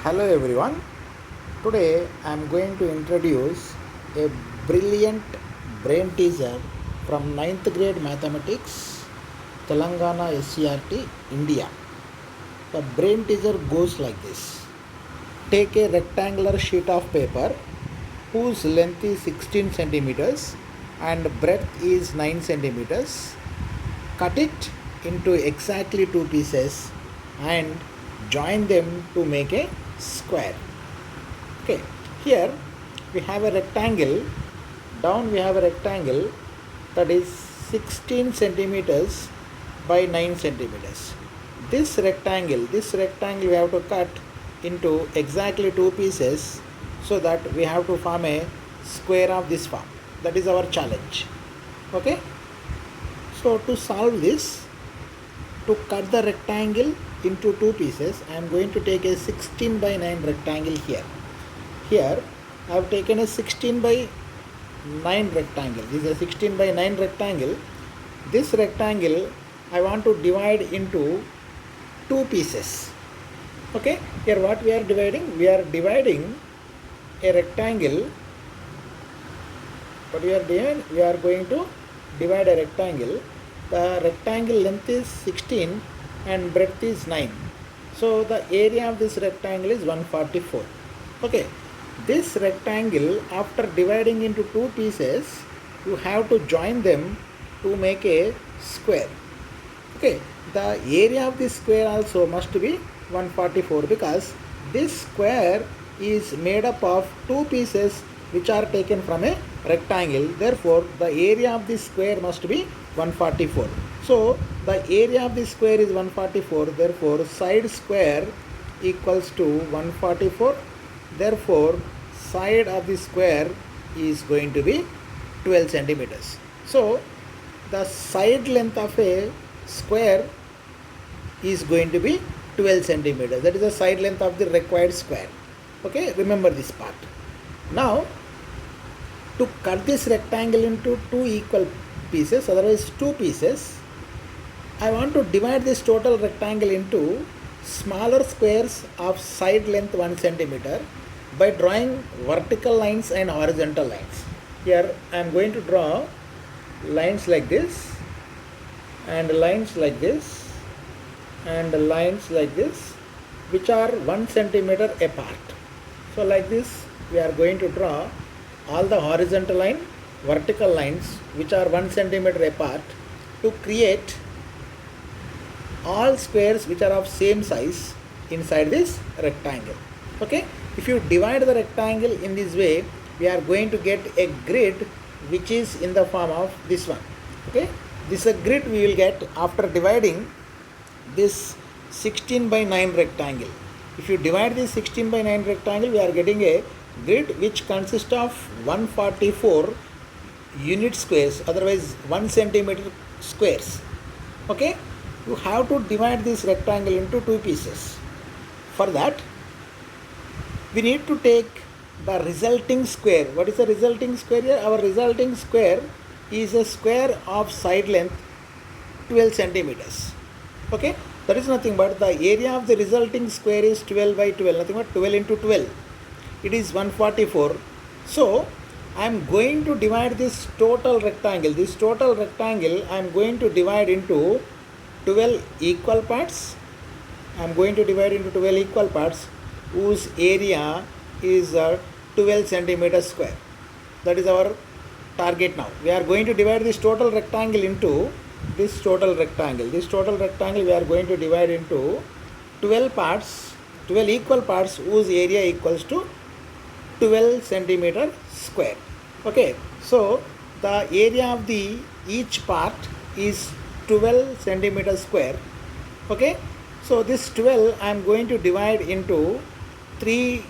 Hello everyone. Today I am going to introduce a brilliant brain teaser from ninth grade mathematics, Telangana SCRT, India. The brain teaser goes like this. Take a rectangular sheet of paper whose length is 16 centimeters and breadth is 9 centimeters. Cut it into exactly two pieces and join them to make a square. Okay, here we have a rectangle, down we have a rectangle that is 16 centimeters by 9 centimeters. This rectangle we have to cut into exactly two pieces so that we have to form a square of this form. That is our challenge. Okay, so to solve this, to cut the rectangle into two pieces, I am going to take a 16 by 9 rectangle here. Here I have taken a 16 by 9 rectangle. This is a 16 by 9 rectangle. This rectangle I want to divide into two pieces. Okay, here what we are dividing? We are dividing a rectangle. What we are doing? We are going to divide a rectangle. The rectangle length is 16 and breadth is 9. So the area of this rectangle is 144. Okay, this rectangle, after dividing into two pieces, you have to join them to make a square. Okay, the area of this square also must be 144 because this square is made up of two pieces which are taken from a rectangle. Therefore, the area of this square must be 144. So, the area of this square is 144. Therefore, side square equals to 144. Therefore, side of the square is going to be 12 centimeters. So, the side length of a square is going to be 12 centimeters. That is the side length of the required square. Okay, remember this part. Now, to cut this rectangle into two equal pieces, otherwise two pieces, I want to divide this total rectangle into smaller squares of side length 1 centimeter by drawing vertical lines and horizontal lines. Here I am going to draw lines like this and lines like this and lines like this which are 1 centimeter apart. So like this we are going to draw all the horizontal line, vertical lines which are 1 centimeter apart to create all squares which are of same size inside this rectangle. Okay, if you divide the rectangle in this way, we are going to get a grid which is in the form of this one. Okay, this is a grid we will get after dividing this 16 by 9 rectangle. If you divide this 16 by 9 rectangle, we are getting a grid which consists of 144 unit squares, otherwise 1 centimeter squares. Okay, you have to divide this rectangle into two pieces. For that, we need to take the resulting square. What is the resulting square here? Our resulting square is a square of side length 12 centimeters. Okay, that is nothing but the area of the resulting square is 12 by 12, nothing but 12 into 12. It is 144. So, I am going to divide this total rectangle. This total rectangle I am going to divide into 12 equal parts. I am going to divide into 12 equal parts whose area is 12 centimeters square. That is our target now. We are going to divide this total rectangle into this total rectangle. This total rectangle we are going to divide into 12 parts, 12 equal parts whose area equals to 12 centimeter square. Okay, so the area of the each part is 12 centimeter square. Okay, so this 12 I am going to divide into 3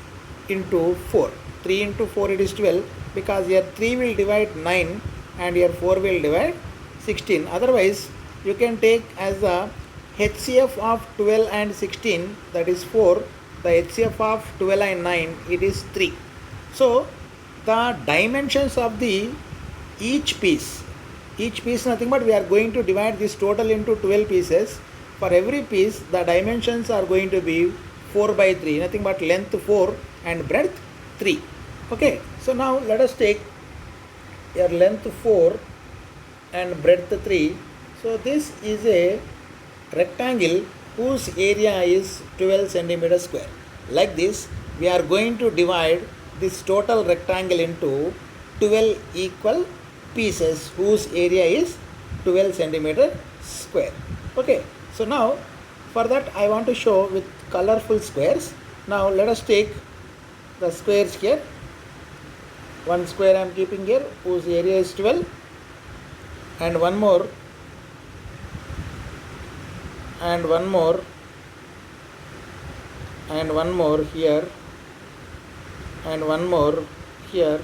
into 4. 3 into 4 it is 12 because here 3 will divide 9 and here 4 will divide 16. Otherwise, you can take as the HCF of 12 and 16, that is 4. The HCF of 12 and 9, it is 3. So, the dimensions of the each piece nothing but we are going to divide this total into 12 pieces. For every piece, the dimensions are going to be 4 by 3, nothing but length 4 and breadth 3. Okay, so now let us take your length 4 and breadth 3. So this is a rectangle whose area is 12 centimeter square. Like this, we are going to divide this total rectangle into 12 equal pieces whose area is 12 centimeter square. Okay, so now for that I want to show with colorful squares. Now let us take the squares here. One square I am keeping here whose area is 12, and one more, and one more, and one more here, and one more here,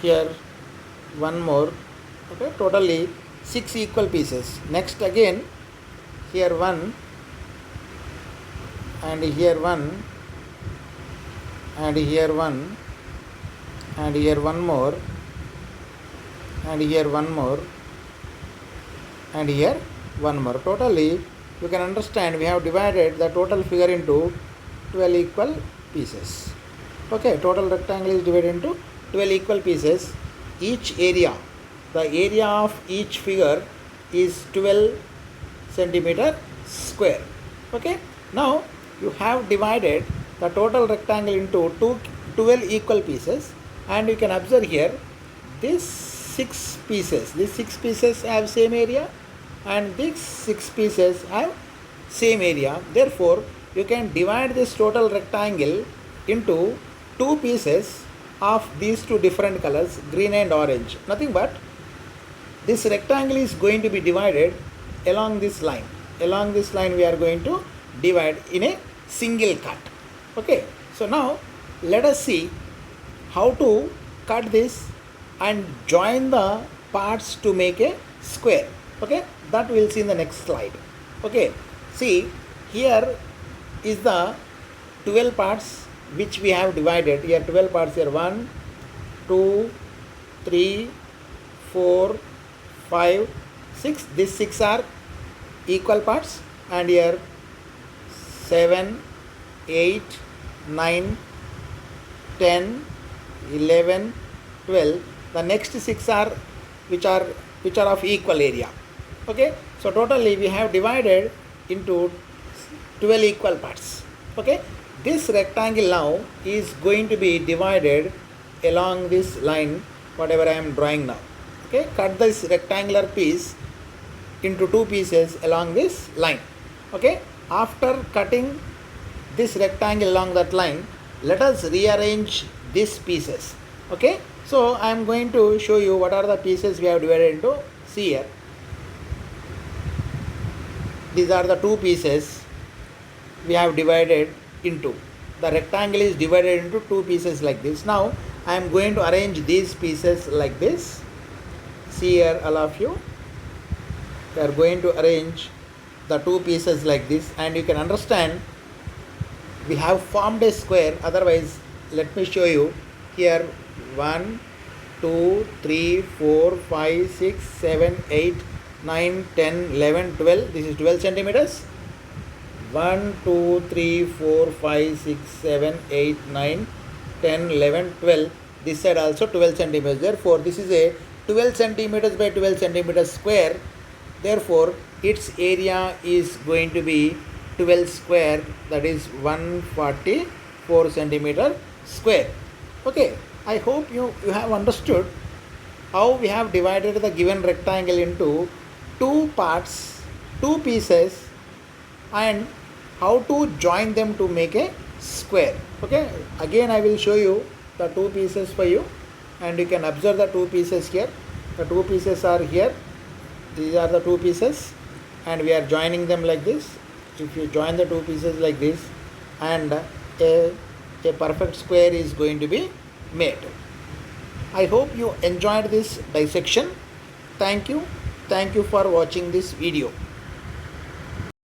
here, one more. Okay, totally 6 equal pieces. Next again, here one, and here one, and here one, and here one more, and here one more, and here one more. Totally, you can understand we have divided the total figure into 12 equal pieces. Okay, total rectangle is divided into 12 equal pieces. Each area, the area of each figure is 12 centimeter square. Okay, now you have divided the total rectangle into 12 equal pieces, and you can observe here these 6 pieces have same area, and these 6 pieces have same area. Therefore, you can divide this total rectangle into 2 pieces of these 2 different colors, green and orange. Nothing but this rectangle is going to be divided along this line. Along this line we are going to divide in a single cut. Okay, so now let us see how to cut this and join the parts to make a square. Okay, that we will see in the next slide. Okay, see here is the 12 parts which we have divided. Here 12 parts here, 1, 2, 3, 4, 5, 6. These 6 are equal parts, and here 7, 8, 9, 10, 11, 12. The next 6 are which are of equal area. Okay, so totally we have divided into 12 equal parts. Okay, this rectangle now is going to be divided along this line, whatever I am drawing now. Okay, cut this rectangular piece into 2 pieces along this line. Okay, after cutting this rectangle along that line, let us rearrange these pieces. Okay, so I am going to show you what are the pieces we have divided into. See here, these are the 2 pieces we have divided into. The rectangle is divided into 2 pieces like this. Now I am going to arrange these pieces like this. See here, all of you, we are going to arrange the 2 pieces like this, and you can understand we have formed a square. Otherwise, let me show you here. 1, 2, 3, 4, 5, 6, 7, 8, 9, 10, 11, 12. This is 12 centimeters. 1, 2, 3, 4, 5, 6, 7, 8, 9, 10, 11, 12. This side also 12 centimeters. Therefore, this is a 12 centimeters by 12 centimeters square. Therefore, its area is going to be 12 square, that is 144 centimeter square. Okay, I hope you have understood how we have divided the given rectangle into 2 parts, 2 pieces, and how to join them to make a square. Okay, again I will show you the 2 pieces for you, and you can observe the 2 pieces here. The 2 pieces are here. These are the 2 pieces, and we are joining them like this. If you join the 2 pieces like this, and a perfect square is going to be made. I hope you enjoyed this dissection. Thank you for watching this video.